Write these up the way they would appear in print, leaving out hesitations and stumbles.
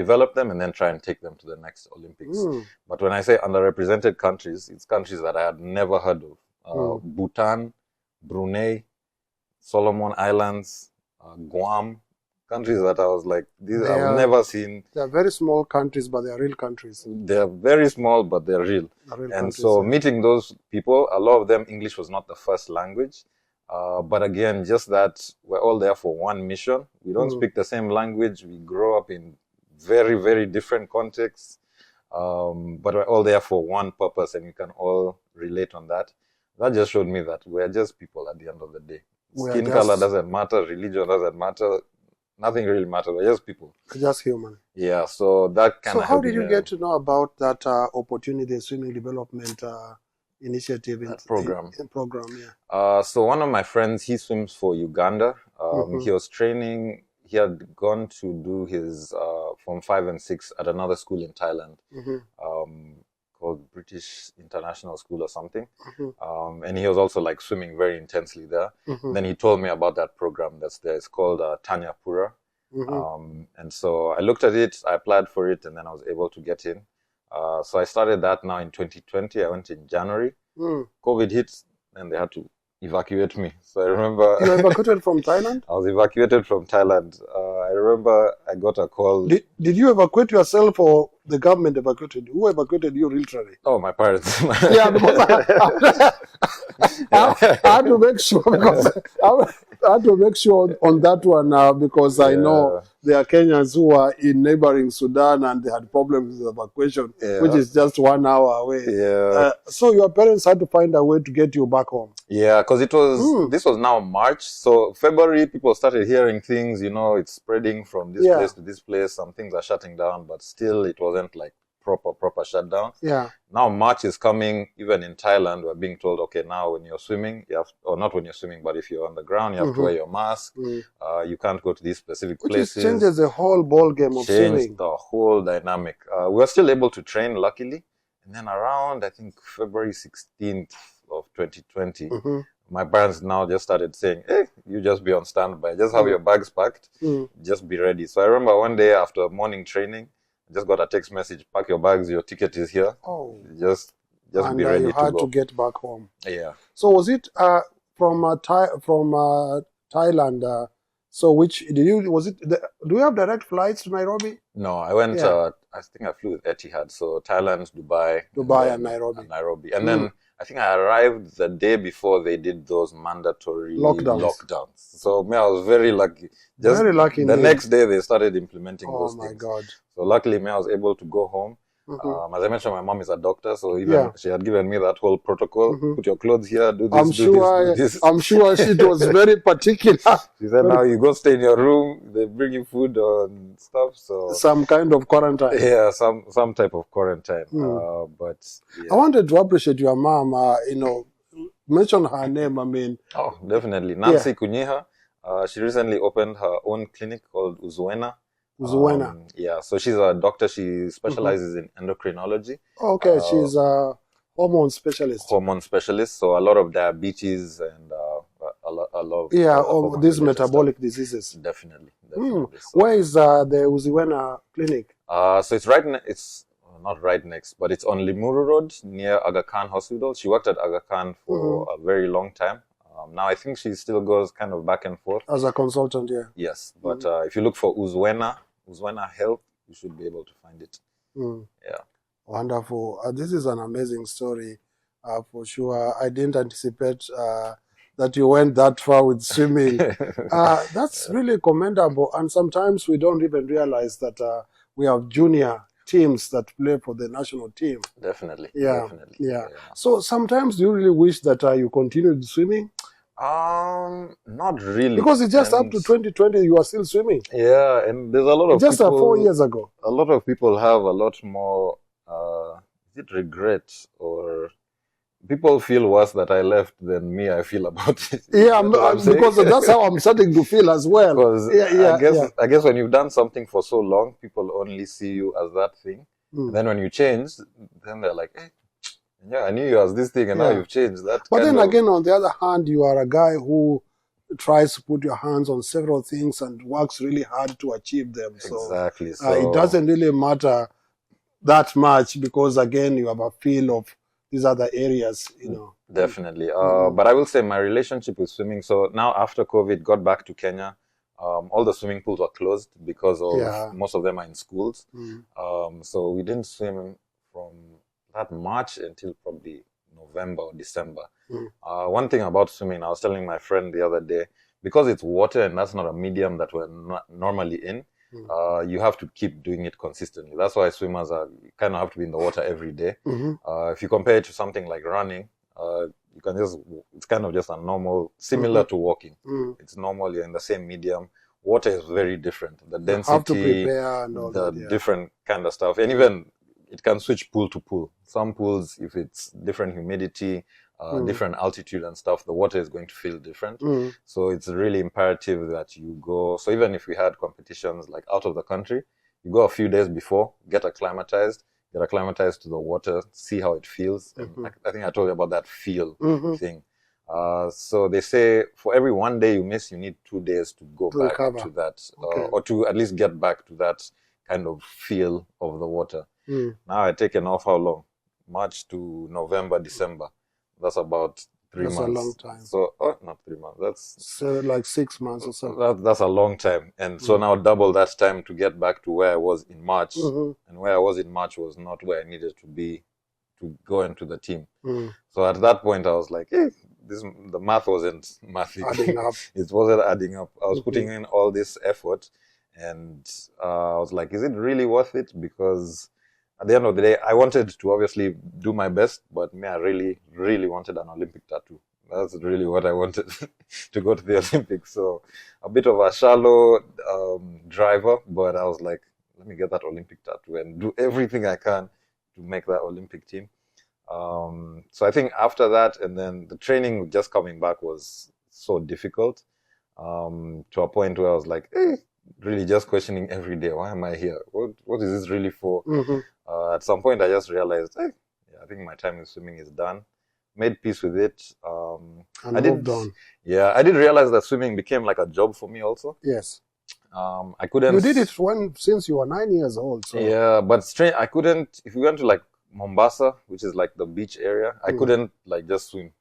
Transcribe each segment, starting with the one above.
develop them, and then try and take them to the next Olympics. But when I say underrepresented countries, it's countries that I had never heard of. Bhutan, Brunei, Solomon Islands, Guam, countries that I was like, these I've never seen. They're very small countries, but they're real countries. They're very small, but they're real. And so meeting those people, a lot of them, English was not the first language. But again, just that we're all there for one mission. We don't speak the same language. We grow up in very, very different contexts. But we're all there for one purpose, and you can all relate on that. That just showed me that we're just people at the end of the day. Skin color doesn't matter. Religion doesn't matter. Nothing really matters. We're just people. Just human. Yeah, so that kind of... So how did you get to know about that opportunity, swimming development initiative program? Program, yeah. So one of my friends, he swims for Uganda. He was training... He had gone to do his Form 5 and 6 at another school in Thailand. Called British International School or something. And he was also like swimming very intensely there. Then he told me about that program that's there. It's called Tanya Pura. And so I looked at it, I applied for it, and then I was able to get in. So I started that now in 2020. I went in January. COVID hit, and they had to evacuate me. So I remember... You were evacuated from Thailand? I was evacuated from Thailand. I remember I got a call. Did you evacuate yourself, or the government evacuated you? Who evacuated you literally? Oh, my parents. Yeah, because I had to make sure, because I had to make sure on that one because I know there are Kenyans who are in neighboring Sudan and they had problems with evacuation, which is just 1 hour away. So your parents had to find a way to get you back home. Yeah, because it was, this was now March. So February, people started hearing things, you know, it's spreading from this place to this place. Some things are shutting down, but still it wasn't like proper shutdown. Now March is coming. Even in Thailand, we're being told, okay, now when you're swimming, you have, or not when you're swimming, but if you're on the ground, you have to wear your mask. You can't go to these specific places. Which changes the whole ball game of swimming. Changed the whole dynamic. We were still able to train, luckily. And then around, I think, February 16th of 2020, my parents now just started saying, hey, you just be on standby. Just have your bags packed. Just be ready. So I remember one day after morning training, I just got a text message, pack your bags, your ticket is here. Just be ready to go. And you had to get back home. Yeah. So was it from Thailand? So which did you? Was it? Do you have direct flights to Nairobi? No, I went. I think I flew with Etihad. So Thailand, Dubai, and Nairobi. And then I think I arrived the day before they did those mandatory lockdowns. So I was very lucky. Very lucky. The next day they started implementing those things. Oh my God! So luckily, I was able to go home. As I mentioned, my mom is a doctor, so even she had given me that whole protocol. Put your clothes here, do this, do this. I'm sure she was very particular. She said, now you go stay in your room, they bring you food and stuff. So some kind of quarantine. Yeah, some type of quarantine. But I wanted to appreciate your mom, mention her name, I mean. Oh, definitely. Nancy Kunyiha. She recently opened her own clinic called Uzuena. So she's a doctor. She specializes in endocrinology. Okay, she's a hormone specialist. So a lot of diabetes and a lot of these metabolic diseases. Definitely. So, where is the Uzuena clinic? So it's not right next, but it's on Limuru Road near Aga Khan Hospital. She worked at Aga Khan for a very long time. Now I think she still goes kind of back and forth as a consultant. Yes, but if you look for Uzuena Health, you should be able to find it. Yeah. Wonderful. This is an amazing story, for sure. I didn't anticipate that you went that far with swimming. That's really commendable. And sometimes we don't even realize that we have junior teams that play for the national team. Definitely. So sometimes do you really wish that you continued swimming? Not really. Because it's just up to 2020, you are still swimming. Yeah, and there's a lot of just people... 4 years ago. A lot of people have a lot more, is it regret, or people feel worse that I left than me I feel about it. Yeah, because that's how I'm starting to feel as well. Because I guess when you've done something for so long, people only see you as that thing. Then when you change, then they're like, hey, I knew you as this thing and now you've changed that. But then again, on the other hand, you are a guy who tries to put your hands on several things and works really hard to achieve them. Exactly. So it doesn't really matter that much because, again, you have a feel of these other areas, you know. Definitely. But I will say my relationship with swimming, so now after COVID, got back to Kenya, all the swimming pools were closed because of most of them are in schools. So we didn't swim from that March until probably November or December. One thing about swimming, I was telling my friend the other day, because it's water and that's not a medium that we're not normally in, you have to keep doing it consistently. That's why swimmers kind of have to be in the water every day. If you compare it to something like running, you can it's kind of just a normal, similar to walking. It's normal, you're in the same medium. Water is very different. The density, have to prepare and all the that, different kind of stuff. And even it can switch pool to pool. Some pools, if it's different humidity, different altitude and stuff, the water is going to feel different. So it's really imperative that you go. So even if we had competitions like out of the country, you go a few days before, get acclimatized to the water, see how it feels. And I think I told you about that feel thing. So they say for every 1 day you miss, you need 2 days to go back to that, or to at least get back to that kind of feel of the water. Now I've taken off how long? March to November, December. That's about 3 months. That's a long time. So, not 3 months. That's like 6 months or so. That's a long time. And so now double that time to get back to where I was in March. And where I was in March was not where I needed to be to go into the team. So at that point I was like, hey, the math wasn't mathing. Adding up. It wasn't adding up. I was putting in all this effort and I was like, is it really worth it? Because at the end of the day, I wanted to obviously do my best, but I really, really wanted an Olympic tattoo. That's really what I wanted to go to the Olympics. So a bit of a shallow driver, but I was like, let me get that Olympic tattoo and do everything I can to make that Olympic team. So I think after that, and then the training just coming back was so difficult to a point where I was like, hey, really just questioning every day, why am I here? What is this really for? At some point, I just realized, hey, I think my time in swimming is done. Made peace with it. And moved on. Yeah, I did realize that swimming became like a job for me also. Yes. I couldn't. You did it since you were 9 years old. So. Yeah, but I couldn't. If we went to like Mombasa, which is like the beach area, I couldn't like just swim.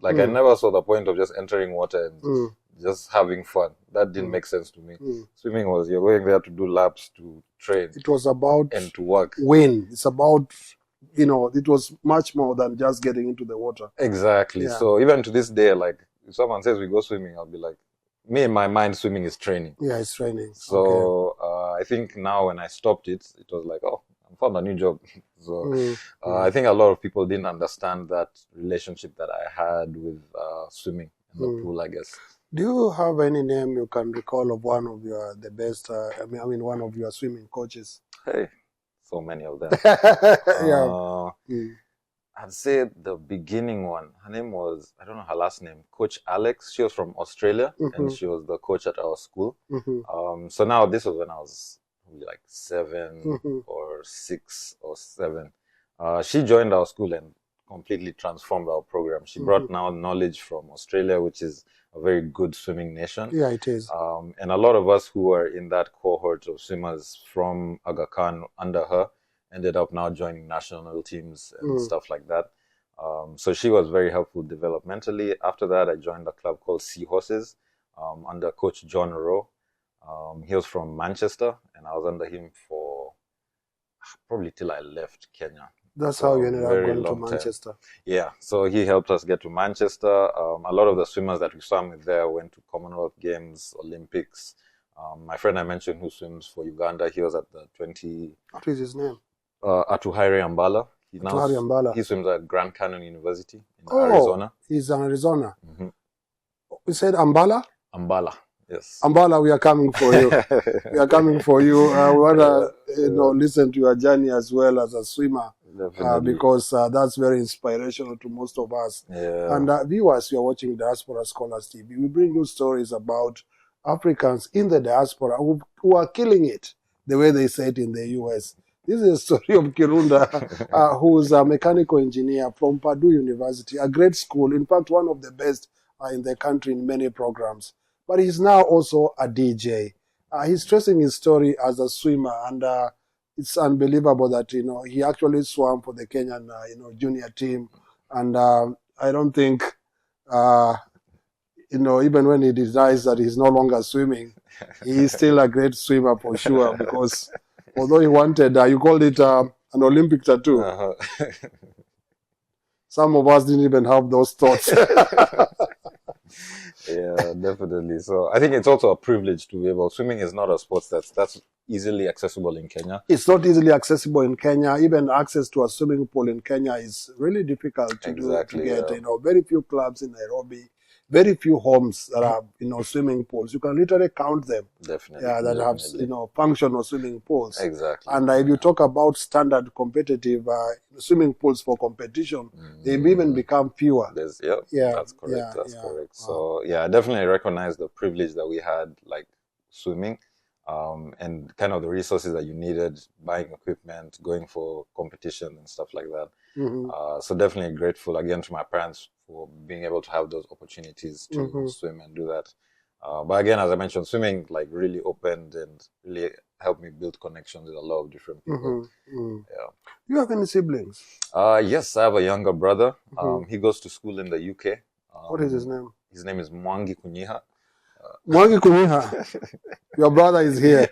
Like I never saw the point of just entering water and just having fun. That didn't make sense to me. Swimming was you're going there to do laps, to train. It was about and to work. Win. It's about, it was much more than just getting into the water. Exactly. Yeah. So even to this day, like if someone says we go swimming, I'll be like, me in my mind, swimming is training. Yeah, it's training. So I think now when I stopped it, it was like, oh, I found a new job. So I think a lot of people didn't understand that relationship that I had with swimming in the pool, I guess. Do you have any name you can recall of one of the best, one of your swimming coaches? Hey, so many of them. I'd say the beginning one, her name was, I don't know her last name, Coach Alex. She was from Australia and she was the coach at our school. So now this was when I was like 7 or 6 or 7. She joined our school and completely transformed our program. She brought now knowledge from Australia, which is a very good swimming nation. Yeah, it is. And a lot of us who were in that cohort of swimmers from Aga Khan under her ended up now joining national teams and stuff like that. So she was very helpful developmentally. After that, I joined a club called Seahorses under Coach John Rowe. He was from Manchester, and I was under him for probably till I left Kenya. That's how you ended up going to Manchester. Time. Yeah, so he helped us get to Manchester. A lot of the swimmers that we swam with there went to Commonwealth Games, Olympics. My friend I mentioned who swims for Uganda, he was at the 20... What is his name? Atuhaire Ambala. He swims at Grand Canyon University in Arizona. He's in Arizona. We said Ambala? Ambala. Yes. Ambala, we are coming for you. We are coming for you. We want to listen to your journey as well as a swimmer. Because that's very inspirational to most of us. Yeah. And viewers, you're watching Diaspora Scholars TV. We bring you stories about Africans in the diaspora who are killing it, the way they say it in the US. This is a story of Kirunda, who's a mechanical engineer from Purdue University, a great school, in fact, one of the best in the country in many programs. But he's now also a DJ. He's tracing his story as a swimmer, and it's unbelievable that he actually swam for the Kenyan junior team, and I don't think even when he denies that he's no longer swimming, he's still a great swimmer for sure. Because although he wanted, you called it an Olympic tattoo. Some of us didn't even have those thoughts. Yeah, definitely. So I think it's also a privilege to be able. Swimming is not a sport that's easily accessible in Kenya. It's not easily accessible in Kenya. Even access to a swimming pool in Kenya is really difficult to get. Yeah. Very few clubs in Nairobi, very few homes that have swimming pools. You can literally count them. Definitely. Yeah, that definitely. have functional swimming pools. Exactly. And if you talk about standard competitive swimming pools for competition, they've even become fewer. Yeah, that's correct. That's correct. So yeah, I definitely recognize the privilege that we had, like swimming, and kind of the resources that you needed, buying equipment, going for competition and stuff like that. So definitely grateful again to my parents for being able to have those opportunities to swim and do that. But again, as I mentioned, swimming like really opened and really helped me build connections with a lot of different people. Yeah. Do you have any siblings? Yes, I have a younger brother. He goes to school in the UK. What is his name? His name is Kunyiha. Kunyiha. Your brother is here.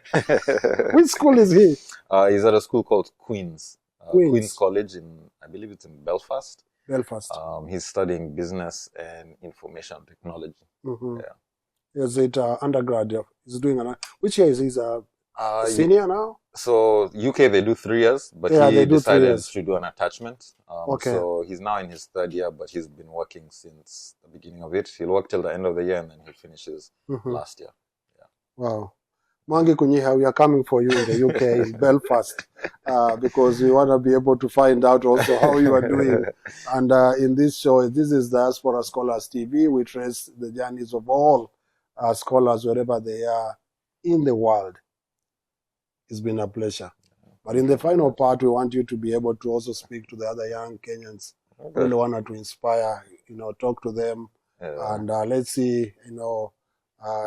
Which school is he? He's at a school called Queen's College I believe it's in Belfast. He's studying business and information technology. Yeah. Is it undergrad? He's doing which year is he? Senior now? So UK they do 3 years, but he decided to do an attachment. So he's now in his 3rd year, but he's been working since the beginning of it. He'll work till the end of the year, and then he'll finish his last year. Yeah. Wow. Mwangi Kunyiha, we are coming for you in the UK, in Belfast, because we want to be able to find out also how you are doing. And in this show, this is Diaspora Scholars TV. We trace the journeys of all scholars wherever they are in the world. It's been a pleasure. But in the final part, we want you to be able to also speak to the other young Kenyans. Really wanted to inspire, talk to them. And let's see,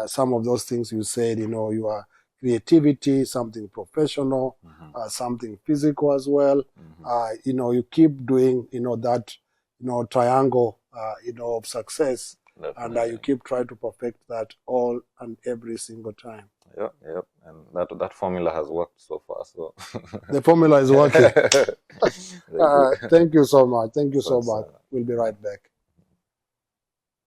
some of those things you said, your creativity, something professional, something physical as well. You keep doing, that, triangle, of success. Definitely. And you keep trying to perfect that all and every single time. Yep. And that formula has worked so far. So the formula is working. Thank you so much. Thank you so much. We'll be right back.